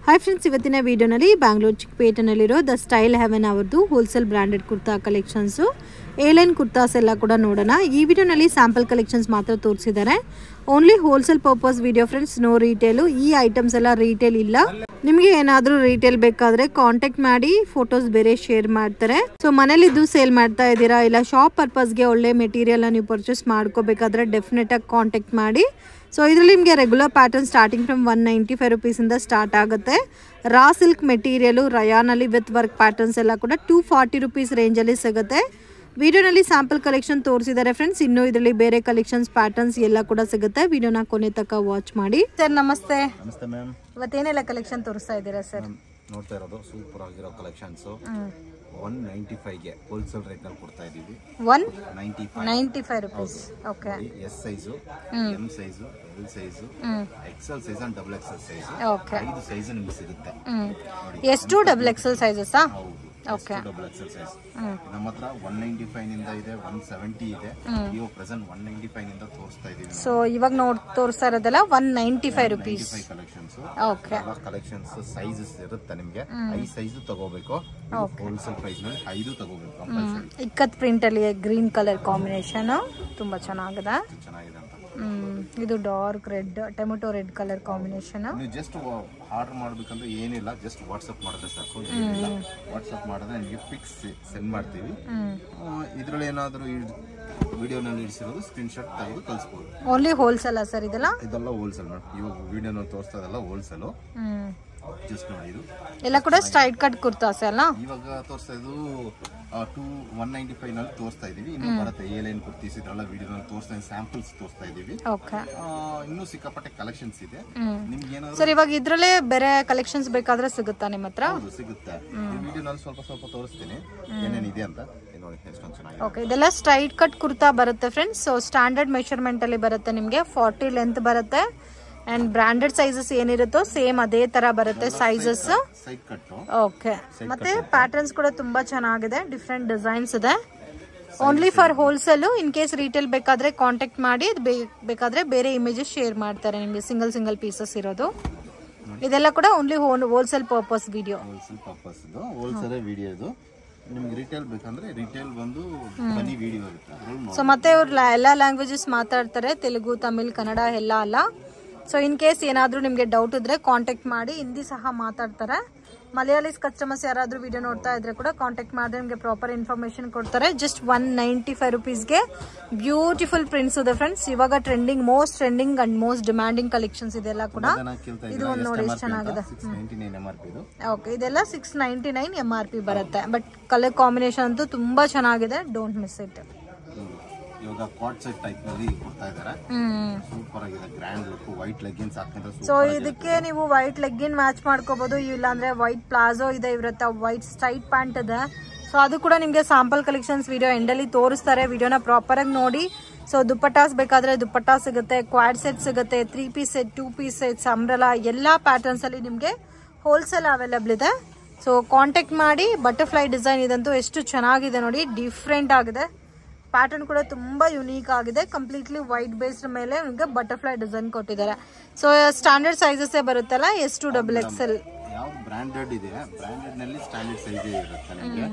Hi friends, ಇವತ್ತಿನ ವಿಡಿಯೋನಲ್ಲಿ ಬ್ಯಾಂಗ್ಳೂರ್ ಚಿಕ್ಕಪೇಟೆನಲ್ಲಿರೋ ದ ಸ್ಟೈಲ್ ಹೆವೆನ್ ಅವರದು wholesale branded kurta collections, A line kurtas ಎಲ್ಲ ಕೂಡ ನೋಡೋಣ. ಈ ವಿಡಿಯೋನಲ್ಲಿ ಸ್ಯಾಂಪಲ್ ಕಲೆಕ್ಷನ್ಸ್ ಮಾತ್ರ ತೋರಿಸಿದ್ದಾರೆ. Only wholesale purpose video friends, no retail. ಈ ಐಟಮ್ಸ್ ಎಲ್ಲ ರೀಟೇಲ್ ಇಲ್ಲ. ನಿಮಗೆ ಏನಾದರೂ ರೀಟೇಲ್ ಬೇಕಾದರೆ ಕಾಂಟ್ಯಾಕ್ಟ್ ಮಾಡಿ, ಫೋಟೋಸ್ ಬೇರೆ ಶೇರ್ ಮಾಡ್ತಾರೆ. ಸೊ ಮನೇಲಿದ್ದು ಸೇಲ್ ಮಾಡ್ತಾ ಇದ್ದೀರಾ, ಇಲ್ಲ ಶಾಪ್ ಪರ್ಪಸ್ಗೆ ಒಳ್ಳೆ ಮೆಟೀರಿಯಲ್ನ ನೀವು ಪರ್ಚೇಸ್ ಮಾಡ್ಕೋಬೇಕಾದ್ರೆ ಡೆಫಿನೆಟ್ ಆಗಿ ಕಾಂಟ್ಯಾಕ್ಟ್ ಮಾಡಿ. ಸೊ ಇದರಲ್ಲಿ ನಿಮಗೆ ರೆಗ್ಯುಲರ್ ಪ್ಯಾಟರ್ನ್ ಸ್ಟಾರ್ಟಿಂಗ್ ಫ್ರಮ್ 195 ರುಪೀಸಿಂದ ಸ್ಟಾರ್ಟ್ ಆಗುತ್ತೆ. ರಾ ಸಿಲ್ಕ್ ಮೆಟೀರಿಯಲು ರಯಾನಲ್ಲಿ ವಿತ್ ವರ್ಕ್ ಪ್ಯಾಟರ್ನ್ಸ್ ಎಲ್ಲ ಕೂಡ 240 ರುಪೀಸ್ ರೇಂಜಲ್ಲಿ ಸಿಗುತ್ತೆ. ವಿಡಿಯೋನಲ್ಲಿ ಸ್ಯಾಂಪಲ್ ಕಲೆಕ್ಷನ್ ತೋರಿಸಿದ್ದಾರೆ ಫ್ರೆಂಡ್ಸ್. ಇನ್ನು ಇದರಲ್ಲಿ ಬೇರೆ ಕಲೆಕ್ಷನ್ಸ್ ಪ್ಯಾಟರ್ನ್ಸ್ ಎಲ್ಲ ಕೂಡ ಸಿಗುತ್ತೆ. ವಿಡಿಯೋನ ಕೊನೆ ತನಕ ವಾಚ್ ಮಾಡಿ. ಸರ್ ನಮಸ್ತೆ. ನಮಸ್ತೆ ಮ್ಯಾಮ್. ಇವತ್ತೇನೆಲ್ಲ ಕಲೆಕ್ಷನ್ ತೋರಿಸ್ತಾ ಇದ್ದೀರಾ ಸರ್? ನೋಡ್ತಾ ಇರೋದು ಸೂಪರ್ ಆಗಿರೋ ಕಲೆಕ್ಷನ್ಸ್ 195 ಗೆ ಹೋಲ್ಸೇಲ್ ರೇಟ್ ನಲ್ಲಿ ಕೊಡ್ತಾ ಇದೀವಿ. 195 rupees. Okay. S size, M size, L size, XL size and double XL size. Okay. 5 size ನಿಮಗೆ ಸಿಗುತ್ತೆ. ಎಷ್ಟು double XL sizes? Okay. Double XL size ನಮ್ಮ ಹತ್ರ 195 ನಿಂದ ಇದೆ, 170 ಇದೆ. ಇವಾಗ ಪ್ರೆಸೆಂಟ್ 195 ನಿಂದ ತೋರಿಸ್ತಾ ಇದೀವಿ. ಸೊ ಇವಾಗ ತೋರಿಸ್ತಾ ಇರೋದಲ್ಲ 195 rupees collections. Okay. Collections sizes ಇರುತ್ತೆ ನಿಮಗೆ. 5 ಸೈಜ್ ತಗೋಬೇಕು. ಹೋಲ್ಸೇಲ್ ಪ್ರೈಸ್ ನಲ್ಲಿ 5 ತಗೋಬೇಕು ಕಂಪಲ್ಸರಿ. ಇಕ್ಕತ್ ಪ್ರಿಂಟ್ ಅಲ್ಲಿ ಗ್ರೀನ್ ಕಲರ್ ಕಾಂಬಿನೇಷನ್ ತುಂಬಾ ಚೆನ್ನಾಗಿದೆ. ಇದು dark red, tomato red colour combination. ನೀವು ಜಸ್ಟ್ ಆರ್ಡರ್ ಮಾಡ್ಬೇಕಂದ್ರೆ ಏನಿಲ್ಲ, ಜಸ್ಟ್ ವಾಟ್ಸ್ಆಪ್ ಮಾಡಿದ್ರೆ ಸಾಕು. ವಾಟ್ಸ್ಆಪ್ ಮಾಡಿದ್ರೆ ನಿಮಗೆ ಪಿಕ್ಸ್ ಸೆಂಡ್ ಮಾಡ್ತೀವಿ. ಇದ್ರಲ್ಲಿ ಏನಾದರೂ ವಿಡಿಯೋನಲ್ಲಿ ಇರಿಸಿರೋದು ಸ್ಕ್ರೀನ್ ಶಾಟ್ ತೆಗೆದು ಕಳಿಸ್ಬೋದು. ಓನ್ಲಿ ಹೋಲ್ಸೇಲ್ ಸರ್ ಇದೆಲ್ಲ? ಇದೆಲ್ಲ ಹೋಲ್ಸೇಲ್ ಮೇಡಮ್. ಇವಾಗ ವಿಡಿಯೋನಲ್ಲಿ ತೋರಿಸ್ತಾ ಇದೆಲ್ಲ ಹೋಲ್ಸೇಲ್. ಜಸ್ಟ್ ನೋಡಿ, ಇದು ಎಲ್ಲ ಕೂಡ ಸ್ಟ್ರೈಟ್ ಕಟ್ ಕುರ್ತಾಸ್ ಅಲ್ಲ. ಇವಾಗ ತೋರಿಸ್ತಾ ಇದ್ದು 195 ನಲ್ಲಿ ತೋರಿಸ್ತಾ ಇದೀವಿ. ಇನ್ನು ಬರುತ್ತೆ ಏಲೈನ್ ಕುರ್ತೀಸ್, ಇದೆಲ್ಲ ವಿಡಿಯೋನಲ್ಲಿ ತೋರಿಸ್ತಾ ಇದೀವಿ. ಸ್ಯಾಂಪಲ್ಸ್ ತೋರಿಸ್ತಾ ಇದೀವಿ. ಓಕೆ. ಇನ್ನೂ ಸಿಕ್ಕಾಪಟ್ಟೆ ಕಲೆಕ್ಷನ್ಸ್ ಇದೆ. ನಿಮ್ಗೆ ಏನಾದ್ರು ಸರ್ ಇವಾಗ ಇದ್ರಲ್ಲೇ ಬೇರೆ ಕಲೆಕ್ಷನ್ಸ್ ಬೇಕಾದ್ರೆ ಸಿಗುತ್ತಾ ನಿಮ್ಮ ಹತ್ರ? ಹೌದು, ಸಿಗುತ್ತೆ. ವಿಡಿಯೋನಲ್ಲಿ ಸ್ವಲ್ಪ ತೋರಿಸ್ತೀನಿ ಏನೇನಿದೆ ಅಂತ. ನೋಡಿ ಎಷ್ಟೊಂದು ಚೆನ್ನಾಗಿದೆ. ಓಕೆ. ಇದೆಲ್ಲ ಸ್ಟ್ರೈಟ್ ಕಟ್ ಕುರ್ತಾ ಬರುತ್ತೆ ಫ್ರೆಂಡ್ಸ್. ಸೊ ಸ್ಟ್ಯಾಂಡರ್ಡ್ ಮೆಷರ್ಮೆಂಟ್ ಅಲ್ಲಿ ಬರುತ್ತೆ ನಿಮಗೆ. 40 ಲೆಂತ್ ಬರುತ್ತೆ. ಅಂಡ್ ಬ್ರಾಂಡೆಡ್ ಸೈಜಸ್ ಏನಿರುತ್ತೋ ಸೇಮ್ ಅದೇ ತರ ಬರುತ್ತೆ ಸೈಜಸ್. ಓಕೆ. ಮತ್ತೆ ಪ್ಯಾಟರ್ನ್ಸ್ ಕೂಡ ತುಂಬಾ ಚೆನ್ನಾಗಿದೆ, ಡಿಫ್ರೆಂಟ್ ಡಿಸೈನ್ಸ್ ಇದೆ. Only for wholesale. In case retail ಬೇಕಾದ್ರೆ ಕಾಂಟ್ಯಾಕ್ಟ್ ಮಾಡಿ, ಬೇಕಾದ್ರೆ ಬೇರೆ ಇಮೇಜಸ್ ಶೇರ್ ಮಾಡ್ತಾರೆ ನಿಮಗೆ, ಸಿಂಗಲ್ ಪೀಸಸ್ ಇರೋದು. ಇದೆಲ್ಲ ಕೂಡ only wholesale purpose video. Wholesale video ಇದು. ನಿಮ್ಗೆ ರಿಟೇಲ್ ಬೇಕಂದ್ರೆ ರಿಟೇಲ್ ಬಂದು ಬನ್ನಿ ವಿಡಿಯೋ ಇರುತ್ತೆ. ಸೊ ಮತ್ತೆ ಅವ್ರು ಎಲ್ಲಾ ಲ್ಯಾಂಗ್ವೇಜಸ್ ಮಾತಾಡ್ತಾರೆ, ತೆಲುಗು, ತಮಿಳ್, ಕನ್ನಡ ಎಲ್ಲ ಅಲ್ಲ. ಸೊ ಇನ್ ಕೇಸ್ ಏನಾದರೂ ನಿಮಗೆ ಡೌಟ್ ಇದ್ರೆ ಕಾಂಟ್ಯಾಕ್ಟ್ ಮಾಡಿ. ಹಿಂದಿ ಸಹ ಮಾತಾಡ್ತಾರೆ. ಮಲಯಾಳೀಸ್ ಕಸ್ಟಮರ್ಸ್ ಯಾರಾದರೂ ವಿಡಿಯೋ ನೋಡ್ತಾ ಇದ್ರೆ ಕೂಡ ಕಾಂಟ್ಯಾಕ್ಟ್ ಮಾಡಿದ್ರೆ ನಿಮಗೆ ಪ್ರಾಪರ್ ಇನ್ಫಾರ್ಮೇಶನ್ ಕೊಡ್ತಾರೆ. ಜಸ್ಟ್ 195 ರುಪೀಸ್ಗೆ ಬ್ಯೂಟಿಫುಲ್ ಪ್ರಿಂಟ್ಸ್ ಇದೆ ಫ್ರೆಂಡ್ಸ್. ಇವಾಗ most trending and most demanding collections ಇದೆಲ್ಲ ಕೂಡ. ಇದು ಒಂದು ನೋಡಿ ಎಷ್ಟು ಚೆನ್ನಾಗಿದೆ. ಓಕೆ. ಇದೆಲ್ಲ 699 MRP ಬರುತ್ತೆ. ಬಟ್ ಕಲರ್ ಕಾಂಬಿನೇಷನ್ ಅಂತೂ ತುಂಬಾ ಚೆನ್ನಾಗಿದೆ. Don't miss it. ಇವಾಗ ಕಾಟ್ ಸೆಟ್ ಟೈಪ್ ನಲ್ಲಿ ಕೊಡ್ತಾ ಇದ್ದಾರೆ. ಸೂಪರ್ ಆಗಿದೆ, ಗ್ರ್ಯಾಂಡ್ ಲುಕ್. ವೈಟ್ ಲೆಗ್ಗಿನ್ಸ್ ಹಾಕಿದ್ರೆ ಸೊ ಇದಕ್ಕೆ ನೀವು ವೈಟ್ ಲೆಗ್ಗಿನ್ ಮ್ಯಾಚ್ ಮಾಡ್ಕೋಬಹುದು. ಇಲ್ಲ ಅಂದ್ರೆ ವೈಟ್ ಪ್ಲಾಜೋ ಇದೆ ಇರುತ್ತೆ, ವೈಟ್ ಸ್ಟ್ರೈಟ್ ಪ್ಯಾಂಟ್ ಇದೆ. ಸೊ ಅದು ಕೂಡ ನಿಮ್ಗೆ ಸ್ಯಾಂಪಲ್ ಕಲೆಕ್ಷನ್ಸ್ ವಿಡಿಯೋ ಎಂಡಲ್ಲಿ ತೋರಿಸ್ತಾರೆ. ವಿಡಿಯೋನ ಪ್ರಾಪರ್ ಆಗಿ ನೋಡಿ. ಸೊ ದುಪ್ಪಟ್ಟಾಸ್ ಬೇಕಾದ್ರೆ ದುಪ್ಪಟ್ಟಾ ಸಿಗುತ್ತೆ, ಕ್ವಾಡ್ ಸೆಟ್ ಸಿಗುತ್ತೆ, 3 piece set, 2 piece set, umbrella ಎಲ್ಲಾ ಪ್ಯಾಟರ್ನ್ಸ್ ಅಲ್ಲಿ ನಿಮ್ಗೆ ಹೋಲ್ಸೇಲ್ ಅವೈಲೇಬಲ್ ಇದೆ. ಸೊ ಕಾಂಟ್ಯಾಕ್ಟ್ ಮಾಡಿ. ಬಟರ್ಫ್ಲೈ ಡಿಸೈನ್ ಇದಂತೂ ಎಷ್ಟು ಚೆನ್ನಾಗಿದೆ ನೋಡಿ, ಡಿಫ್ರೆಂಟ್ ಆಗಿದೆ. ಪ್ಯಾಟರ್ನ್ ಕೂಡ ತುಂಬಾ ಯುನೀಕ್ ಆಗಿದೆ. ಕಂಪ್ಲೀಟ್ಲಿ ವೈಟ್ ಬೇಸ್ಡ್ ಮೇಲೆ ನಿಮಗೆ ಬಟರ್ಫ್ಲೈ ಡಿಸೈನ್ ಕೊಟ್ಟಿದ್ದಾರೆ. ಸೊ ಸ್ಟ್ಯಾಂಡರ್ಡ್ ಸೈಜಸ್ ಬರುತ್ತಲ್ಲ, S2 ಡಬಲ್ XL. ಯಾವುದು ಬ್ರಾಂಡೆಡ್ ಇದೆ, ಬ್ರಾಂಡೆಡ್ ನಲ್ಲಿ ಸ್ಟ್ಯಾಂಡರ್ಡ್ ಸೈಜ್ ಇರುತ್ತೆ ನಿಮಗೆ.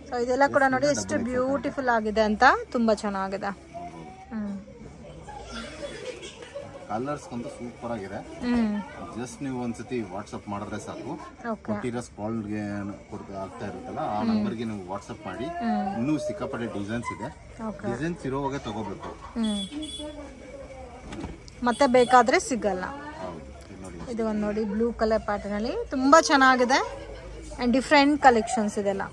ಸೊ ಇದೆಲ್ಲ ಕೂಡ ನೋಡಿ ಎಷ್ಟು ಬ್ಯೂಟಿಫುಲ್ ಆಗಿದೆ ಅಂತ, ತುಂಬಾ ಚೆನ್ನಾಗಿದೆ. ಕಲರ್ಸ್ ಅಂತೂ ಸೂಪರ್ ಆಗಿದೆ. ಜಸ್ಟ್ ನೀವು ಒಂದ್ಸತಿ ವಾಟ್ಸ್ಆಪ್ ಮಾಡಿದ್ರೆ ಸಾಕು. ಕೊಟ್ಟಿರೋ ಸ್ಕಾಲ್ಗೆ ಆಗ್ತಾ ಇರುತ್ತಲ್ಲ, ಆ ನಂಬರ್ಗೆ ನೀವು ವಾಟ್ಸ್ಆಪ್ ಮಾಡಿ. ಇನ್ನೂ ಸಿಕ್ಕಾಪಟ್ಟೆ ಡಿಸೈನ್ಸ್ ಇದೆ. ಡಿಸೈನ್ಸ್ ಇರೋವಾಗ ತಗೋಬೇಕು, ಮತ್ತೆ ಬೇಕಾದ್ರೆ ಸಿಗಲ್ಲ. ಇದು ಒಂದು ನೋಡಿ ಬ್ಲೂ ಕಲರ್ ಪ್ಯಾಟರ್ನ್ ಅಲ್ಲಿ ತುಂಬಾ ಚೆನ್ನಾಗಿದೆ. ಅಂಡ್ ಡಿಫ್ರೆಂಟ್ ಕಲೆಕ್ಷನ್ಸ್ ಇದೆಲ್ಲ.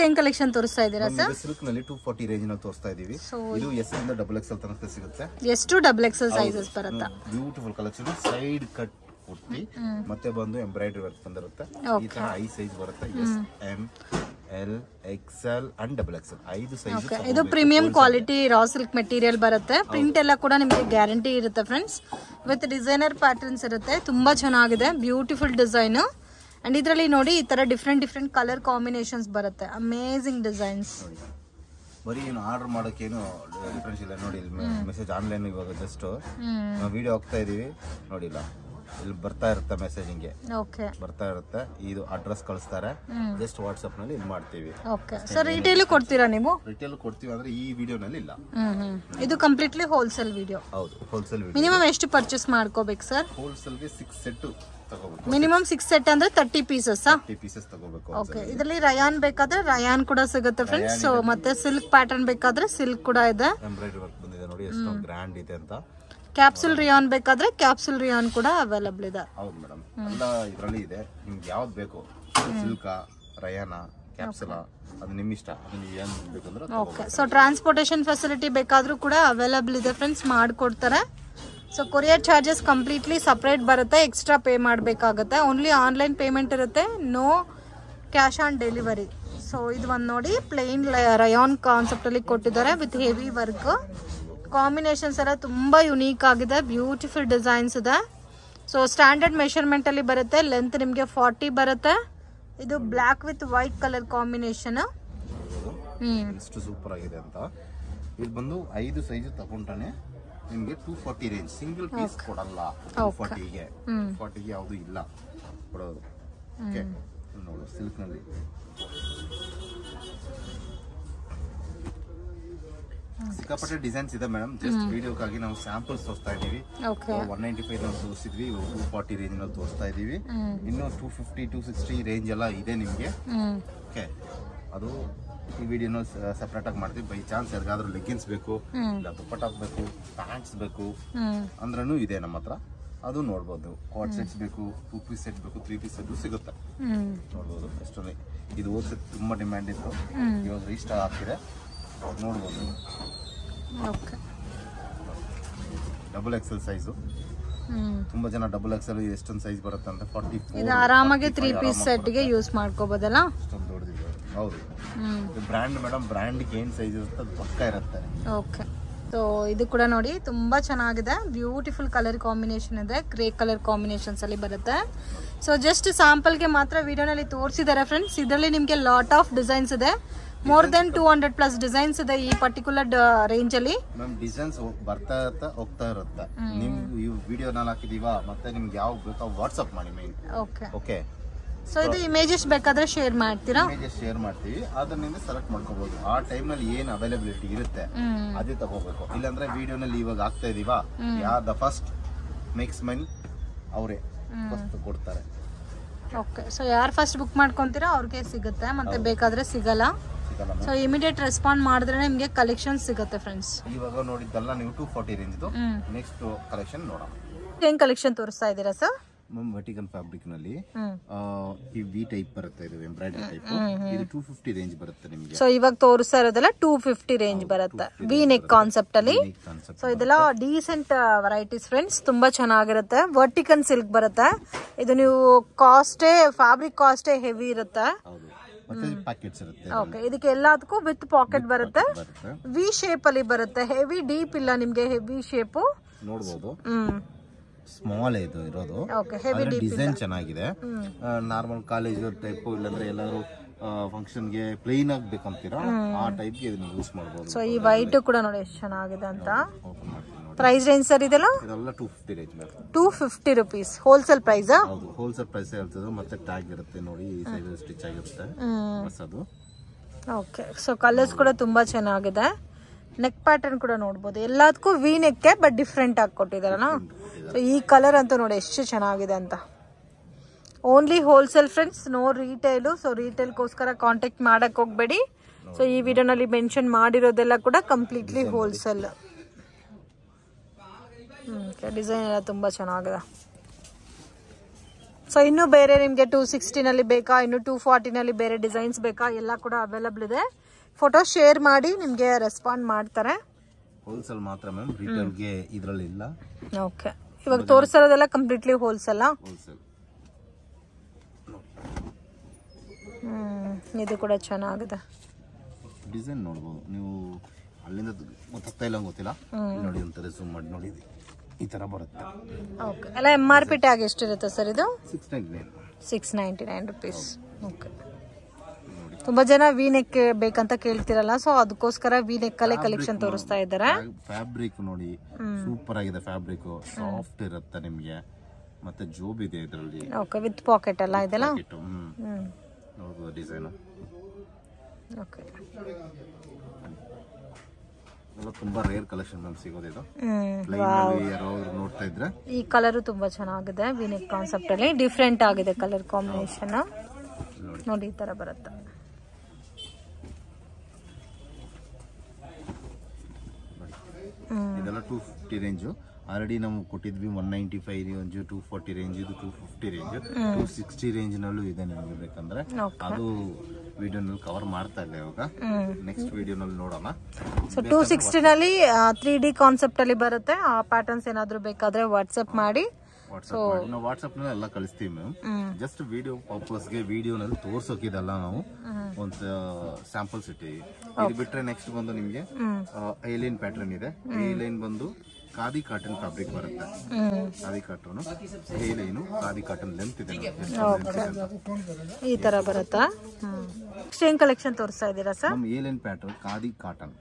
ಏನ್ ಕಲೆಕ್ಷನ್ ತೋರಿಸ್ತಾ ಇದ್ದೀರಾ ಸರ್? ಸಿಲ್ಕ್ ನಲ್ಲಿ 240 ರೇಂಜ್ ನಲ್ಲಿ ತೋರಿಸ್ತಾ ಇದೀವಿ. ಇದು S ಇಂದ ಡಬಲ್ XL ತನಕ ಸಿಗುತ್ತೆ. S2 ಡಬಲ್ XL ಸೈಜಸ್ ಬರುತ್ತೆ. Beautiful collection. Side cut kurti ಮತ್ತೆ ಬಂದು ಎಂಬ್ರಾಯ್ಡರಿ ವರ್ಕ್ ಬಂದಿರುತ್ತೆ. ಈ ತರ 5 ಸೈಜ್ ಬರುತ್ತೆ. S, M, L, XL and double XL 5 size. ಇದು premium quality raw silk material ಬರುತ್ತೆ. ಪ್ರಿಂಟ್ ಎಲ್ಲ ಕೂಡ ನಿಮಗೆ ಗ್ಯಾರಂಟಿ ಇರುತ್ತೆ ಫ್ರೆಂಡ್ಸ್. ವಿತ್ ಡಿಸೈನರ್ ಪ್ಯಾಟರ್ನ್ಸ್ ಇರುತ್ತೆ. ತುಂಬಾ ಚೆನ್ನಾಗಿದೆ, ಬ್ಯೂಟಿಫುಲ್ ಡಿಸೈನ್. ಅಂಡ್ ಇದರಲ್ಲಿ ನೋಡಿ ಈ ತರ ಡಿಫ್ರೆಂಟ್ ಕಲರ್ ಕಾಂಬಿನೇಷನ್ಸ್ ಬರುತ್ತೆ. Amazing designs. ಬರೀ ಏನು ಆರ್ಡರ್ ಮಾಡೋಕ್ಕೇನು ಡಿಫ್ರೆನ್ಸ್ ಇಲ್ಲ ನೋಡಿ. ಇಲ್ಲಿ ಮೆಸೇಜ್ ಆನ್ಲೈನ್ ಇವಾಗ ಜಸ್ಟ್ ನಾವು ವಿಡಿಯೋ ಹೋಗ್ತಾ ಇದೀವಿ ನೋಡಿಲ್ಲ, ಇಲ್ಲಿ ಬರ್ತಾ ಇರುತ್ತೆ ಮೆಸೇಜ್, ಹಿಂಗೆ ಬರ್ತಾ ಇರುತ್ತೆ. ಇದು ಅಡ್ರೆಸ್ ಕಳಿಸ್ತಾರೆ, ಜಸ್ಟ್ ವಾಟ್ಸ್ಆಪ್ ನಲ್ಲಿ ಇದು ಮಾಡ್ತೀವಿ. ಸರ್ ರಿಟೇಲ್ ಕೊಡ್ತೀರಾ ನೀವು? ರಿಟೇಲ್ ಕೊಡ್ತೀವಿ ಅಂದ್ರೆ ಈ ವಿಡಿಯೋನಲ್ಲಿ ಇಲ್ಲ. ಇದು ಕಂಪ್ಲೀಟ್ಲಿ ಹೋಲ್ಸೇಲ್ ವಿಡಿಯೋ. ಹೌದು, ಹೋಲ್ಸೇಲ್ ವಿಡಿಯೋ. ಮಿನಿಮಮ್ ಎಷ್ಟು ಪರ್ಚೇಸ್ ಮಾಡ್ಕೋಬೇಕು ಸರ್? ಹೋಲ್ಸೇಲ್ಗೆ 6 ಸೆಟ್ ತಗೋಬೇಕು. ಮಿನಿಮಮ್ 6 ಸೆಟ್ ಅಂದ್ರೆ 30 ಪೀಸಸ್. 30 ಪೀಸಸ್ ತಗೋಬೇಕು. ಓಕೆ, ಇದರಲ್ಲಿ ರಯಾನ್ ಬೇಕಾದ್ರೆ ರಯಾನ್ ಕೂಡ ಸಿಗುತ್ತೆ ಫ್ರೆಂಡ್ಸ್. ಸೊ ಮತ್ತೆ ಸಿಲ್ಕ್ ಪ್ಯಾಟರ್ನ್ ಬೇಕಾದ್ರೆ ಸಿಲ್ಕ್ ಕೂಡ ಇದೆ. ಎಂಬ್ರಾಯ್ಡರಿ ವರ್ಕ್ ಬಂದಿದೆ ನೋಡಿ, ಎಷ್ಟು ಗ್ರ್ಯಾಂಡ್ ಇದೆ ಅಂತ. ಕ್ಯಾಪ್ಸುಲ್ ರಿಯಾನ್ ಬೇಕಾದ್ರೆ ಕ್ಯಾಪ್ಸುಲ್ ರಿಯಾನ್ ಕೂಡ ಅವೈಲಬಲ್ ಇದೆ. ಹೌದು ಮೇಡಮ್, ಎಲ್ಲ ಇದರಲ್ಲಿ ಇದೆ. ನಿಮ್ಗೆ ಯಾವ್ದು ಬೇಕು, ಸಿಲ್ಕ, ರಯಾನ, ಕ್ಯಾಪ್ಸುಲಾ, ಅದು ನಿಮ್ಮ ಇಷ್ಟ. ಅದು ನೀವು ಏನು ಬೇಕಂದ್ರೆ. ಓಕೆ, ಸೊ ಟ್ರಾನ್ಸ್ಪೋರ್ಟೇಷನ್ ಫೆಸಿಲಿಟಿ ಬೇಕಾದ್ರೂ ಕೂಡ ಅವೈಲಬಲ್ ಇದೆ ಫ್ರೆಂಡ್ಸ್, ಮಾಡಿಕೊಡ್ತಾರೆ. So courier charges completely separate ಬರುತ್ತೆ, ಎಕ್ಸ್ಟ್ರಾ ಪೇ ಮಾಡಬೇಕಾಗುತ್ತೆ. ಓನ್ಲಿ ಆನ್ಲೈನ್ ಪೇಮೆಂಟ್ ಇರುತ್ತೆ, no cash on delivery. So ಇದು ಒಂದು ನೋಡಿ, ಪ್ಲೇನ್ ರಯಾನ್ ಕಾನ್ಸೆಪ್ಟಲ್ಲಿ ಕೊಟ್ಟಿದ್ದಾರೆ ವಿತ್ ಹೆವಿ ವರ್ಕ್. ಕಾಂಬಿನೇಷನ್ಸ್ ಎಲ್ಲ ತುಂಬ ಯುನೀಕ್ ಆಗಿದೆ, ಬ್ಯೂಟಿಫುಲ್ ಡಿಸೈನ್ಸ್ ಇದೆ. ಸೊ ಸ್ಟ್ಯಾಂಡರ್ಡ್ ಮೆಷರ್ಮೆಂಟಲ್ಲಿ ಬರುತ್ತೆ, ಲೆಂತ್ ನಿಮಗೆ 40 ಬರುತ್ತೆ. ಇದು black with white colour combination. ಎಷ್ಟು ಸೂಪರ್ ಆಗಿದೆ ಅಂತ. ಇದು ಬಂದು 5 ಸೈಜ್ ತಗೊಂಡ್ರೆ ನಿಮಗೆ 240 ರೇಂಜ್. ಸಿಂಗಲ್ ಪೀಸ್ ಕೊಡಲ್ಲ 240ಗೆ. 240ಗೆ ಯಾವುದು ಇಲ್ಲ ಕೊಡೋದು. ಓಕೆ, ನೋಡು ಸಿಲ್ಕ್ ನಲ್ಲಿ ಸಿಕ್ಕಾಪಟ್ಟೆ ಡಿಸೈನ್ಸ್ ಇದೆ ಮೇಡಮ್. ಜಸ್ಟ್ ವಿಡಿಯೋಕ್ಕಾಗಿ ನಾವು ಸ್ಯಾಂಪಲ್ಸ್ ತೋರಿಸ್ತಾ ಇದೀವಿ. 195 ನಾವು ತೋರಿಸಿದ್ವಿ, 240 ರೇಂಜ್ ನಲ್ಲಿ ತೋರಿಸ್ತಾ ಇದೀವಿ. ಇನ್ನು 250 260 ರೇಂಜ್ ಎಲ್ಲ ಇದೆ ನಿಮ್ಗೆ. ಓಕೆ, ಅದು ಈ ವಿಡಿಯೋನ ಸೆಪರೇಟ್ ಆಗಿ ಮಾಡ್ತೀವಿ. ಬೈ ಚಾನ್ಸ್ ಯಾರಿಗಾದ್ರೂ ಲೆಗ್ಗಿನ್ಸ್ ಬೇಕು, ಇಲ್ಲ ದುಪ್ಪಟ್ಟ ಬೇಕು, ಪ್ಯಾಂಟ್ಸ್ ಬೇಕು ಅಂದ್ರೂ ಇದೆ ನಮ್ಮ ಹತ್ರ. ಅದು ನೋಡ್ಬೋದು. ಕಾಟ್ ಸೆಟ್ಸ್ ಬೇಕು, 2 ಪೀಸ್ ಸೆಟ್ ಬೇಕು, 3 ಪೀಸ್ ಸೆಟ್ ಸಿಗುತ್ತೆ, ನೋಡ್ಬೋದು. ಎಷ್ಟೊಂದು ಇದು ಹೋದ ತುಂಬಾ ಡಿಮ್ಯಾಂಡ್ ಇತ್ತು, ಇವಾಗ ರೀಸ್ಟಾಕ್ ಆಗ್ತಿದೆ, ನೋಡ್ಬೋದು. ಡಬಲ್ ಎಕ್ಸೆಲ್ ಸೈಜು, ತುಂಬಾ ಜನ ಡಬಲ್ ಎಕ್ಸೆಲ್ ಎಷ್ಟೊಂದು ಸೈಜ್ ಬರುತ್ತೆ ಅಂತ 44. ಇದು ಆರಾಮಾಗಿ 3 ಪೀಸ್ ಸೆಟ್ ಗೆ ಯೂಸ್ ಮಾಡ್ಕೋಬಹುದಲ್ಲ. ಅಷ್ಟೊಂದು ದೊಡ್ಡದಿದೆ. ಹೌದು, ಬ್ರ್ಯಾಂಡ್ ಮೇಡಮ್, ಬ್ರ್ಯಾಂಡ್ಗೆ ಏನ್ ಸೈಜ್ ಇರುತ್ತೆ ಅದು ಪಕ್ಕ ಇರುತ್ತೆ. ಓಕೆ, ಸೊ ಇದು ಕೂಡ ನೋಡಿ ತುಂಬಾ ಚೆನ್ನಾಗಿದೆ, ಬ್ಯೂಟಿಫುಲ್ ಕಲರ್ ಕಾಂಬಿನೇಷನ್ ಇದೆ, ಗ್ರೇ ಕಲರ್ ಕಾಂಬಿನೇಷನ್ಸ್ ಅಲ್ಲಿ ಬರುತ್ತೆ. ಸೊ ಜಸ್ಟ್ ಸ್ಯಾಂಪಲ್ ಗೆ ಮಾತ್ರ ವಿಡಿಯೋನಲ್ಲಿ ತೋರಿಸಿದ್ದಾರೆ ಫ್ರೆಂಡ್ಸ್. ಇದರಲ್ಲಿ ನಿಮಗೆ ಲಾಟ್ ಆಫ್ ಡಿಸೈನ್ಸ್ ಇದೆ, ಮೋರ್ ದೆನ್ 200+ ಡಿಸೈನ್ಸ್ ಇದೆ ಈ ಪರ್ಟಿಕ್ಯುಲರ್ ರೇಂಜ್ ಅಲ್ಲಿ. ನಮ್ ಡಿಸೈನ್ಸ್ ಬರ್ತಾ ಇರುತ್ತೆ, ಹೋಗ್ತಾ ಇರುತ್ತೆ. ನಿಮ್ ಈ ವಿಡಿಯೋ ನಾನು ಹಾಕಿದೀವಾ, ಮತ್ತೆ ನಿಮ್ಗೆ ಯಾವ ಬೇಕೋ ವಾಟ್ಸ್ಆಪ್ ಮಾಡಿ ಮೇನ್. ಓಕೆ, ಸೊ ಇದು ಇಮೇಜಸ್ ಬೇಕಾದ್ರೆ ಶೇರ್ ಮಾಡ್ತೀರಾ? ಇಮೇಜಸ್ ಶೇರ್ ಮಾಡ್ತೀವಿ, ಅದರಿಂದ ಸೆಲೆಕ್ಟ್ ಮಾಡ್ಕೋಬಹುದು. ಆ ಟೈಮ್ ನಲ್ಲಿ ಏನ್ ಅವೈಲಬಿಲಿಟಿ ಇರುತ್ತೆ ಅದೇ ತಗೋಬೇಕು. ಇಲ್ಲಾಂದ್ರೆ ವಿಡಿಯೋನಲ್ಲಿ ಇವಾಗ ಆಗ್ತಾ ಇದೀವಾ, ದ ಫಸ್ಟ್ ಮೇಕ್ಸ್ ಮನಿ ಅವರೇ ಫಸ್ಟ್ ಕೊಡ್ತಾರೆ. ಓಕೆ, ಸೊ ಯಾರು ಫಸ್ಟ್ ಬುಕ್ ಮಾಡ್ಕೊಂತೀರಾ ಅವ್ರಿಗೆ ಸಿಗುತ್ತೆ, ಮತ್ತೆ ಬೇಕಾದ್ರೆ ಸಿಗಲ್ಲ. ಸೊ ಇಮಿಡಿಯೇಟ್ ರೆಸ್ಪಾಂಡ್ ಮಾಡಿದ್ರೆ ನಿಮಗೆ ಕಲೆಕ್ಷನ್ ಸಿಗುತ್ತೆ ಫ್ರೆಂಡ್ಸ್. ಇವಾಗ ನೋಡಿದ್ದಲ್ಲ ನೀವು 240 ರೇಂಜ್. ನೆಕ್ಸ್ಟ್ ಕಲೆಕ್ಷನ್ ನೋಡೋಣ. ಏನ್ ಕಲೆಕ್ಷನ್ ತೋರಿಸ್ತಾ ಇದ್ದೀರಾ ಸರ್? ವರ್ಟಿಕಲ್ ಫ್ಯಾಬ್ರಿಕ್ ನಲ್ಲಿ ಈ ವಿ ಟೈಪ್ ಬರುತ್ತೆ, ಇದು ಎಂಬ್ರಾಯ್ಡರಿ ಟೈಪ್. ಇದು 250 ರೇಂಜ್ ಬರುತ್ತೆ ನಿಮಗೆ. ಸೊ ಇವಾಗ ತೋರಿಸ್ತಾ ಇರೋದೆಲ್ಲ 250 ರೇಂಜ್ ಬರುತ್ತೆ, ವಿ ನೆಕ್ ಕಾನ್ಸೆಪ್ಟ್ ಅಲ್ಲಿ. ಸೊ ಇದೆಲ್ಲ ಡೀಸೆಂಟ್ ವೆರೈಟೀಸ್ ಫ್ರೆಂಡ್ಸ್, ತುಂಬಾ ಚೆನ್ನಾಗಿರುತ್ತೆ. ವರ್ಟಿಕಲ್ ಸಿಲ್ಕ್ ಬರುತ್ತೆ. ಇದು ನೀವು ಕಾಸ್ಟೇ, ಫ್ಯಾಬ್ರಿಕ್ ಕಾಸ್ಟೇ ಹೆವಿ ಇರುತ್ತೆ. ಓಕೆ, ಇದಕ್ಕೆ ಎಲ್ಲದಕ್ಕೂ ವಿತ್ ಪಾಕೆಟ್ ಬರುತ್ತೆ, ವಿ ಶೇಪ್ ಅಲ್ಲಿ ಬರುತ್ತೆ. ಹೆವಿ ಡೀಪ್ ಇಲ್ಲ ನಿಮ್ಗೆ, ಹೆವಿ ಶೇಪ್ ನೋಡಬಹುದು. ಸ್ಮಾಲ್ ಇದು ಇರೋದು, ಡಿಸೈನ್ ಚೆನ್ನಾಗಿದೆ. ನಾರ್ಮಲ್ ಕಾಲೇಜ್ ಟೈಪ್, ಇಲ್ಲಾಂದ್ರೆ ಎಲ್ಲಾದ್ರೂ ಫಂಕ್ಷನ್ ಗೆ ಪ್ಲೇನ್ ಆಗಿ ಬೇಕಂತೀರಾ ಆ ಟೈಪ್ ಗೆ ಇದನ್ನ ಯೂಸ್ ಮಾಡಬಹುದು. ಸೊ ಈ ವೈಟ್ ಕೂಡ ನೋಡಿ ಎಷ್ಟು ಚೆನ್ನಾಗಿದೆ ಅಂತ. ಪ್ರೈಸ್ ರೇಂಜ್ ಸರ್ ಇದೆಲ್ಲ? ಇದೆಲ್ಲ 250 ರೇಂಜ್. 250 rupees wholesale price. ಹೌದು, ಹೋಲ್ಸೇಲ್ ಪ್ರೈಸ್ ಹೇಳ್ತದೆ. ಮತ್ತೆ ಟ್ಯಾಗ್ ಇರುತ್ತೆ ನೋಡಿ, ಈ ಸೈಡ್ ಸ್ಟಿಚ್ ಆಗಿರುತ್ತೆ ಅದು. ಓಕೆ, ಸೊ ಕಲರ್ಸ್ ಕೂಡ ತುಂಬಾ ಚೆನ್ನಾಗಿದೆ. ನೆಕ್ ಪ್ಯಾಟರ್ನ್ ಕೂಡ ನೋಡಬಹುದು. ಎಲ್ಲದಕ್ಕೂ ವಿ ನೆಕ್ ಬಟ್ ಡಿಫ್ರೆಂಟ್ ಆಗಿ ಕೊಟ್ಟಿದಾರಲ್ಲ. ಸೊ ಈ ಕಲರ್ ಅಂತೂ ನೋಡಿ ಎಷ್ಟು ಚೆನ್ನಾಗಿದೆ ಅಂತ. Only wholesale friends, no retail. So ರೀಟೇಲ್ಗೋಸ್ಕರ ಕಾಂಟ್ಯಾಕ್ಟ್ ಮಾಡಕ್ ಹೋಗ್ಬೇಡಿ. ಸೊ ಈ ವಿಡಿಯೋನಲ್ಲಿ ಮೆನ್ಷನ್ ಮಾಡಿರೋದೆಲ್ಲ ಕೂಡ ಕಂಪ್ಲೀಟ್ಲಿ ಹೋಲ್ಸೇಲ್. ಡಿಸೈನ್ ಎಲ್ಲ ತುಂಬಾ ಚೆನ್ನಾಗಿದೆ. ಸೊ ಇನ್ನು ಬೇರೆ ನಿಮ್ಗೆ 260 ನಲ್ಲಿ ಬೇಕಾ, ಇನ್ನು 240 ನಲ್ಲಿ ಬೇರೆ ಡಿಸೈನ್ಸ್ ಬೇಕಾ, ಎಲ್ಲ ಕೂಡ ಅವೈಲಬಲ್ ಇದೆ. ಫೋಟೋ ಶೇರ್ ಮಾಡಿ ನಿಮ್ಗೆ ರೆಸ್ಪಾಂಡ್ ಮಾಡ್ತಾರೆ. ಹೋಲ್ಸೇಲ್ ಮಾತ್ರ ಮ್ಯಾಮ್, ರಿಟೇಲ್ ಗೆ ಇದರಲ್ಲಿ ಇಲ್ಲ. ಓಕೆ, ಇವಾಗ ತೋರಿಸಿರೋದೆಲ್ಲ ಕಂಪ್ಲೀಟ್ಲಿ ಹೋಲ್ಸೇಲ್. ಇದು ಕೂಡ ಚೆನ್ನಾಗಿದೆ. ಡಿಸೈನ್ ನೋಡಬಹುದು ನೀವು, ಅಲ್ಲಿಂದ ಗೊತ್ತಾಗ್ತಾ ಇಲ್ಲ ಗೊತ್ತಿಲ್ಲ ನೋಡಿ, ಒಂಥರ ಝೂಮ್ ಮಾಡಿ ನೋಡಿ, ಈ ತರ ಬರುತ್ತೆ. ಓಕೆ, ಎಲ್ಲ MRP ಟ್ಯಾಗ್ ಎಷ್ಟಿರುತ್ತೆ ಸರ್ ಇದು? 699. 699 ರೂಪೀಸ್. ಓಕೆ, ತುಂಬಾ ಜನ ವಿ ನೆಕ್ ಬೇಕಂತ ಕೇಳ್ತಿರಲ್ಲ, ಸೊ ಅದಕ್ಕೋಸ್ಕರ ವಿ ನೆಕ್ ಅಲ್ಲೇ ಕಲೆಕ್ಷನ್ ತೋರಿಸ್ತಾ ಇದ್ದಾರೆ. ಫ್ಯಾಬ್ರಿಕ್ ನೋಡಿ ಸೂಪರ್ ಆಗಿದೆ, ಫ್ಯಾಬ್ರಿಕ್ ಸಾಫ್ಟ್ ಇರುತ್ತೆ ನಿಮ್ಗೆ, ಮತ್ತೆ ಜೋಬ್ ಇದೆ ಇದರಲ್ಲಿ. ಓಕೆ, ವಿತ್ ಪಾಕೆಟ್ ಎಲ್ಲ ಇದೆಲ್ಲ ನೋಡಬಹುದು ಡಿಸೈನ್. ಓಕೆ, ಎಲ್ಲ ತುಂಬಾ ರೇರ್ ಕಲೆಕ್ಷನ್ ನಮ್ಗೆ ಸಿಗೋದು ಇದು. ಯಾರಾದ್ರೂ ನೋಡ್ತಾ ಇದ್ರೆ ಈ ಕಲರ್ ತುಂಬಾ ಚೆನ್ನಾಗಿದೆ, ವಿ ನೆಕ್ ಕಾನ್ಸೆಪ್ಟ್ ಅಲ್ಲಿ ಡಿಫ್ರೆಂಟ್ ಆಗಿದೆ ಕಲರ್ ಕಾಂಬಿನೇಷನ್ ನೋಡಿ, ಈ ತರ ಬರುತ್ತೆ. ಇದೆಲ್ಲ 250 ರೇಂಜ್. ಆಲ್ರೆಡಿ ನಾವು ಕೊಟ್ಟಿದ್ವಿ 195 ರೇಂಜ್, 240 ರೇಂಜ್, ಇದು 250 ರೇಂಜ್, 260 ರೇಂಜ್ ನಲ್ಲೂ ಇದೆ ನಿಮಗೆ ಬೇಕಂದ್ರೆ. ಅದು ವಿಡಿಯೋನಲ್ಲಿ ಕವರ್ ಮಾಡ್ತಾ ಇಲ್ಲ ಇವಾಗ, ನೆಕ್ಸ್ಟ್ ವಿಡಿಯೋನಲ್ಲಿ ನೋಡೋಣ. ಸೊ 260 ನಲ್ಲಿ 3D ಕಾನ್ಸೆಪ್ಟ್ ಅಲ್ಲಿ ಬರುತ್ತೆ. ಆ ಪ್ಯಾಟರ್ನ್ಸ್ ಏನಾದ್ರು ಬೇಕಾದ್ರೆ ವಾಟ್ಸ್ಆಪ್ ಮಾಡಿ, ನಾವು ವಾಟ್ಸ್ಆಪ್ ನಲ್ಲಿ ಎಲ್ಲ ಕಳಿಸ್ತೀವಿ ಮ್ಯಾಮ್. ಜಸ್ಟ್ ವಿಡಿಯೋ ಪರ್ಪಸ್ಗೆ ವಿಡಿಯೋನಲ್ಲಿ ತೋರ್ಸೋಕಿದೆಲ್ಲ ನಾವು ಒಂದು ಸ್ಯಾಂಪಲ್ಸ್ ಇಟ್ಟಿವಿ. ಇದು ಬಿಟ್ರೆ ನೆಕ್ಸ್ಟ್ ಬಂದು ನಿಮ್ಗೆ ಏಲಿಯನ್ ಪ್ಯಾಟರ್ನ್ ಇದೆ. ಏಲಿಯನ್ ಬಂದು ಖಾದಿ ಕಾಟನ್ ಫ್ಯಾಬ್ರಿಕ್ ಬರುತ್ತೆ. Khadi cotton alien khadi cotton length ಇದೆ, ಈ ತರ ಬರುತ್ತಾ. ಸೇಮ್ ಕಲೆಕ್ಷನ್ ತೋರಿಸ್ತಾ ಇದ್ದೀರಾ sir? Alien pattern khadi cotton,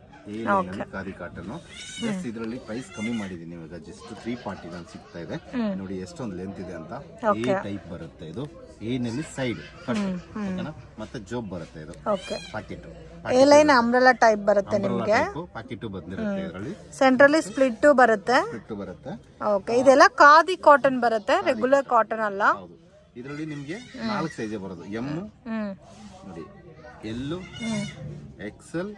khadi cotton. Just ಇದರಲ್ಲಿ ಪ್ರೈಸ್ ಕಮ್ಮಿ ಮಾಡಿದೀನಿ ಇವಾಗ, ಜಸ್ಟ್ 340 ನಲ್ಲಿ ಸಿಗ್ತಾ ಇದೆ. ನೋಡಿ ಎಷ್ಟೊಂದು ಲೆಂತ್ ಇದೆ ಅಂತ. ಎ ಟೈಪ್ ಬರುತ್ತೆ ಇದು, ಎ ನಲ್ಲಿ ಸೈಡ್ ಮತ್ತೆ ಜೋಬ್ ಬರುತ್ತೆ. ಇದು pocket, A line umbrella type ಬರುತ್ತೆ ನಿಮಗೆ. ಪಾಕೆಟ್ ಬಂದಿರುತ್ತೆ ಇದರಲ್ಲಿ, ಸೆಂಟ್ರಲ್ಲಿ ಸ್ಪ್ಲಿಟ್ ಬರುತ್ತೆ. ಓಕೆ, ಇದೆಲ್ಲ ಖಾದಿ ಕಾಟನ್ ಬರುತ್ತೆ, ರೆಗ್ಯುಲರ್ ಕಾಟನ್ ಅಲ್ಲ. ಇದರಲ್ಲಿ ನಿಮ್ಗೆ 4 ಸೈಜ್ ಬರೋದು. ಎಂ ನೋಡಿ, L, XL,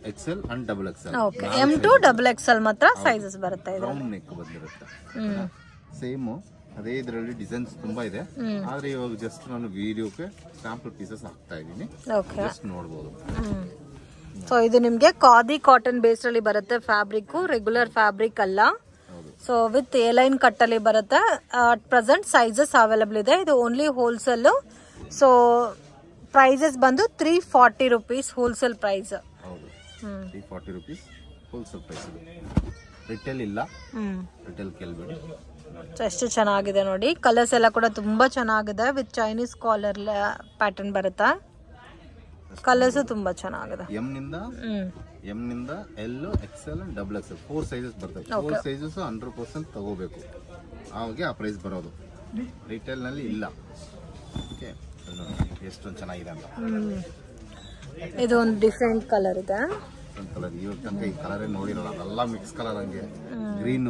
XL and double XL. Okay, M to double XL ಮಾತ್ರ ಸೈಜಸ್ ಬರುತ್ತೆ. ಇದು ರೌಂಡ್ ನೆಕ್ ಬಂದಿರುತ್ತೆ. ಸೇಮ್ ಅದೇ ಇದರಲ್ಲಿ ಡಿಸೈನ್ಸ್ ತುಂಬಾ ಇದೆ, ಆದ್ರೆ ಇವಾಗ ಜಸ್ಟ್ ನಾನು ವಿಡಿಯೋಗೆ ಸ್ಯಾಂಪಲ್ ಪೀಸಸ್ ಹಾಕ್ತಾ ಇದ್ದೀನಿ, ಜಸ್ಟ್ ನೋಡಬಹುದು. ಸೊ ಇದು ನಿಮ್ಗೆ ಖಾದಿ ಕಾಟನ್ ಬೇಸ್ ಅಲ್ಲಿ ಬರುತ್ತೆ. ಫ್ಯಾಬ್ರಿಕ್ ರೆಗ್ಯುಲರ್ ಫ್ಯಾಬ್ರಿಕ್ ಅಲ್ಲ. So with A line cut ಅಲ್ಲಿ ಬರುತ್ತೆ. ಅಟ್ ಪ್ರೆಸೆಂಟ್ ಸೈಜಸ್ ಅವೈಲಬಲ್ ಇದೆ. ಇದು ಓನ್ಲಿ ಹೋಲ್ಸೇಲ್. ಸೊ ಪ್ರೈಸಸ್ ಬಂದು 340 rupees wholesale price. 340 rupees wholesale price. Retail ಇಲ್ಲ, ರಿಟೇಲ್ ಕೇಳ್ಬೇಡಿ. ಎಷ್ಟು ಚೆನ್ನಾಗಿದೆ ನೋಡಿ, ಕಲರ್ಸ್ ಎಲ್ಲ ಕೂಡ ತುಂಬಾ ಚೆನ್ನಾಗಿದೆ. ವಿತ್ ಚೈನೀಸ್ ಕಾಲರ್ ಪ್ಯಾಟರ್ನ್ ಬರುತ್ತಾ. ಕಲರ್ಸ್ ತುಂಬಾ ಚೆನ್ನಾಗಿದೆ. ಎಂ ನಿಂದ L, XL, double XL 4 sizes ಬರ್ತವೆ. 4 ಸೈಜಸ್ 100% ತಗೋಬೇಕು, ಅವಾಗೆ ಆ ಪ್ರೈಸ್ ಬರೋದು. ರಿಟೇಲ್ ನಲ್ಲಿ ಇಲ್ಲ. ಓಕೆ, ಎಷ್ಟೊಂದು ಚೆನ್ನಾಗಿದೆ ಅಂತ. ಇದು ಒಂದು ಡಿಫರೆಂಟ್ ಕಲರ್ ಇದೆ. ಕಲರ್ ಇವಾಗ ತನಕ ಈ ಕಲರೇ ನೋಡಿರಲ್ಲ, ಅದೆಲ್ಲ ಮಿಕ್ಸ್ ಕಲರ್. ಹಂಗೆ ಗ್ರೀನ್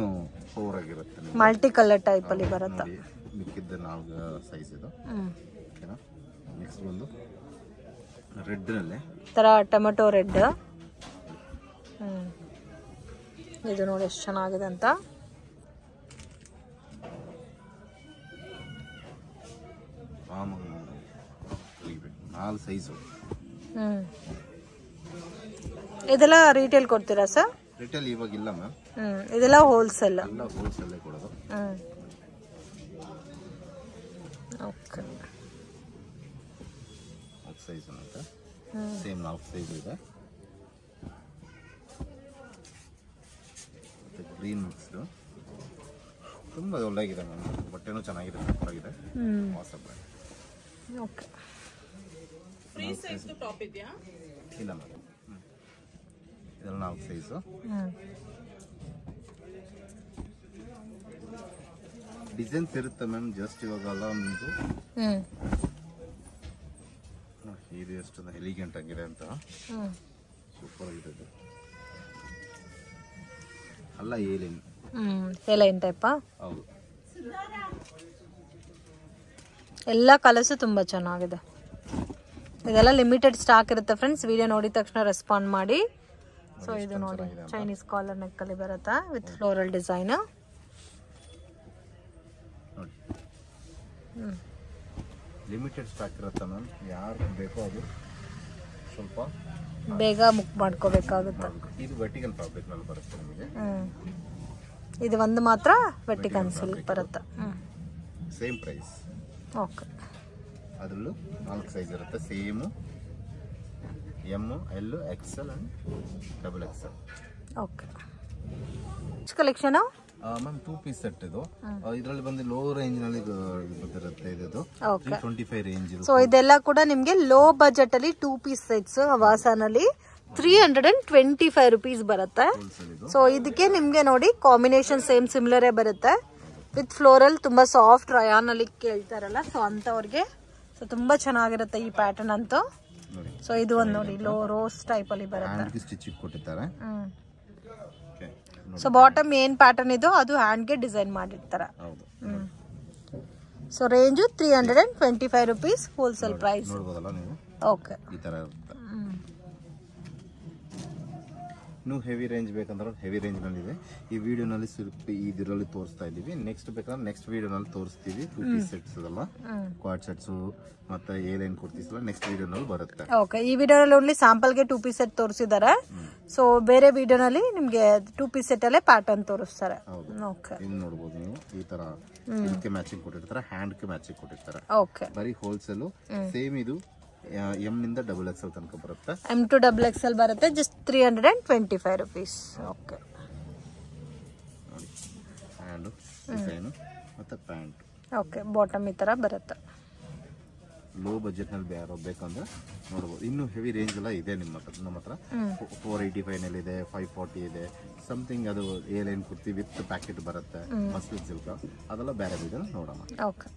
ಪವರ್ ಆಗಿರುತ್ತೆ, ಮಲ್ಟಿ ಕಲರ್ ಟೈಪ್ ಅಲ್ಲಿ ಬರುತ್ತೆ. ಮಿಕ್ಕಿದ್ದ 4 ಸೈಜ್ ಇದು. ನೆಕ್ಸ್ಟ್ ಒಂದು ರೆಡ್ ನಲ್ಲಿ ತರ ಟೊಮೆಟೊ ರೆಡ್. ಇದು ನೋಡಿ ಎಷ್ಟು ಚೆನ್ನಾಗಿದೆ ಅಂತ. ನಾಲ್ಕು ಸೈಜು. ಇದೆಲ್ಲ ರಿಟೇಲ್ ಕೊಡ್ತೀರಾ ಸರ್? ರಿಟೇಲ್ ಇವಾಗ ಇಲ್ಲ ಮ್ಯಾಮ್, ಇದೆಲ್ಲ ಹೋಲ್ಸೇಲ್. ಎಲ್ಲ ಹೋಲ್ಸೇಲ್ ಕೊಡೋದು. ಓಕೆ, 4 ಸೈಜ್ ಅಂತ ಸೇಮ್ 4 ಸೈಜ್ ಇದೆ. ಮತ್ತೆ ಗ್ರೀನ್ ಮಿಕ್ಸ್ಡ್ ತುಂಬಾ ಒಳ್ಳೆಗಿದೆ ಮ್ಯಾಮ್. ಬಟ್ಟೆನೂ ಚೆನ್ನಾಗಿದೆ, ಸೂಪರ್ ಆಗಿದೆ. ಓಕೆ, ಫ್ರೀ ಸೈಜ್ ಟಾಪ್ ಇದೆಯಾ? ಇಲ್ಲ ಮ್ಯಾಮ್, ಇದೆಲ್ಲ 4 ಸೈಜು. ಡಿಸೈನ್ಸ್ ಇರುತ್ತೆ ಮ್ಯಾಮ್, ಜಸ್ಟ್ ಇವಾಗ ಅಲ್ಲ ಒಂದು ಇದು ಎಷ್ಟು ಎಲಿಗೆಂಟ್ ಆಗಿದೆ ಅಂತ. ಸೂಪರ್ ಆಗಿದೆ. ಅಲ್ಲ ಏಲೈನ್ ಟೈಪ್. ಹೌದು, ಎಲ್ಲ ಕಲರ್ಸ್ ತುಂಬಾ ಚೆನ್ನಾಗಿದೆ. ಇದೆಲ್ಲ ಲಿಮಿಟೆಡ್ ಸ್ಟಾಕ್ ಇರುತ್ತೆ ಫ್ರೆಂಡ್ಸ್. ವಿಡಿಯೋ ನೋಡಿದ ತಕ್ಷಣ ರೆಸ್ಪಾಂಡ್ ಮಾಡಿ. ಸೊ ಇದು ನೋಡಿ ಚೈನೀಸ್ ಕಾಲರ್ ನೆಕ್ ಅಲ್ಲಿ ಬರುತ್ತೆ with floral design. Limited stock ಇರುತ್ತೆ ಮ್ಯಾಮ್, ಯಾರು ಬೇಕೋ ಅದು ಸ್ವಲ್ಪ ಬೇಗ ಬುಕ್ ಮಾಡ್ಕೋಬೇಕಾಗುತ್ತೆ. ಇದು ವರ್ಟಿಕಲ್ ಫ್ಯಾಬ್ರಿಕ್ ನಲ್ಲಿ ಬರುತ್ತೆ ನಿಮಗೆ. ಇದು ಒಂದು ಮಾತ್ರ ವರ್ಟಿಕಲ್ ಸಿಲ್ಕ್ ಬರುತ್ತೆ. Same price. ಓಕೆ, ಅದರಲ್ಲೂ 4 ಸೈಜ್ ಇರುತ್ತೆ. Same M, L, XL and double XL. Okay, collection ma'am 2 piece set ಇದು. ಇದರಲ್ಲಿ ಬಂದು ಲೋ ರೇಂಜ್ ನಲ್ಲಿ ಬಂದಿರುತ್ತೆ. ಇದು 325 ರೇಂಜ್. ಸೊ ಇದೆಲ್ಲ ಕೂಡ ನಿಮ್ಗೆ ಲೋ ಬಜೆಟ್ ಅಲ್ಲಿ 2 ಪೀಸ್ ಸೆಟ್ಸ್ ಅವಾಸಾನಲ್ಲಿ 325 rupees ಬರುತ್ತೆ. ಸೊ ಇದಕ್ಕೆ ನಿಮ್ಗೆ ನೋಡಿ ಕಾಂಬಿನೇಷನ್ ಸೇಮ್ ಸಿಮಿಲರೇ ಬರುತ್ತೆ ವಿತ್ ಫ್ಲೋರಲ್. ತುಂಬಾ ಸಾಫ್ಟ್ ರಯಾನ್ ಅಲ್ಲಿ ಕೇಳ್ತಾರಲ್ಲ, ಸೊ ಅಂತವ್ರಿಗೆ ಸೊ ತುಂಬಾ ಚೆನ್ನಾಗಿರುತ್ತೆ ಈ ಪ್ಯಾಟರ್ನ್ ಅಂತೂ. ಸೊ ಇದು ಒಂದು ನೋಡಿ ಲೋ ರೋಸ್ ಟೈಪ್ ಅಲ್ಲಿ ಬರುತ್ತೆ. ಸ್ಟಿಚಿಂಗ್ ಕೊಟ್ಟಿದ್ದಾರೆ. ಸೊ ಬಾಟಮ್ ಏನ್ ಪ್ಯಾಟರ್ನ್ ಇದು ಅದು ಹ್ಯಾಂಡ್ ಗೆ ಡಿಸೈನ್ ಮಾಡಿರ್ತಾರೆ. So range 325 rupees wholesale price. ನೋಡಬಹುದಲ್ಲ ನೀವು. ಓಕೆ, ಈ ತರ ಇರುತ್ತೆ. ನೀವು ಹೆವಿ ರೇಂಜ್ ಬೇಕಂದ್ರೆ ಹೆವಿ ರೇಂಜ್ ನಲ್ಲಿ ಇದೆ. ಈ ವಿಡಿಯೋನಲ್ಲಿ ಇದರಲ್ಲಿ ತೋರಿಸ್ತಾ ಇದೀವಿ. ನೆಕ್ಸ್ಟ್ ಬೇಕಾದ್ರೆ ನೆಕ್ಸ್ಟ್ ವಿಡಿಯೋನಲ್ಲಿ ತೋರಿಸ್ತೀವಿ. 2 ಪೀಸ್ ಸೆಟ್ಸ್ ಅದಲ್ಲ, ಕ್ವಾಡ್ ಸೆಟ್ಸ್ ಮತ್ತೆ ಎ ಲೈನ್ ಕುರ್ತೀಸ್ ಎಲ್ಲ ನೆಕ್ಸ್ಟ್ ವಿಡಿಯೋನಲ್ಲಿ ಬರುತ್ತೆ. ಓಕೆ, ಈ ವಿಡಿಯೋನಲ್ಲಿ ಓನ್ಲಿ ಸ್ಯಾಂಪಲ್ ಗೆ 2 ಪೀಸ್ ಸೆಟ್ ತೋರಿಸಿದ್ದಾರೆ. ಸೊ ಬೇರೆ ವಿಡಿಯೋನಲ್ಲಿ ನಿಮ್ಗೆ 2 ಪೀಸ್ ಸೆಟ್ ಅಲ್ಲೇ ಪ್ಯಾಟರ್ನ್ ತೋರಿಸ್ತಾರೆ. ಓಕೆ, ಇನ್ನು ನೋಡಬಹುದು ನೀವು ಈ ತರ ಇದಕ್ಕೆ ಮ್ಯಾಚಿಂಗ್ ಕೊಟ್ಟಿರ್ತಾರೆ, ಹ್ಯಾಂಡ್ ಗೆ ಮ್ಯಾಚಿಂಗ್ ಕೊಟ್ಟಿರ್ತಾರೆ. ಓಕೆ, ಬರೀ ಹೋಲ್ಸೇಲ್ ಸೇಮ್ ಇದು ಎಂ ನಿಂದ XXL ತನಕ ಬರುತ್ತೆ. M to XXL ಬರುತ್ತೆ. Just 325 rupees. Okay, hand design ಮತ್ತೆ ಪ್ಯಾಂಟ್. ಓಕೆ, ಬಾಟಮ್ ಈ ತರ ಬರುತ್ತೆ. ಲೋ ಬಜೆಟ್ ನಲ್ಲಿ ಯಾರೋ ಬೇಕಂದ್ರೆ ನೋಡಬಹುದು. ಇನ್ನು ಹೆವಿ ರೇಂಜ್ ಎಲ್ಲ ಇದೆ ನಮ್ಮ ಹತ್ರ. 485 ನಲ್ಲಿ ಇದೆ, 540 ಇದೆ, ಸಮಥಿಂಗ್. ಅದು A line kurti with packet ಬರುತ್ತೆ, ಮಸ್ಲಿನ್ ಸಿಲ್ಕ್. ಅದೆಲ್ಲ ಬೇರೆ ವಿಡಿಯೋ ನೋಡೋಣ. ಓಕೆ.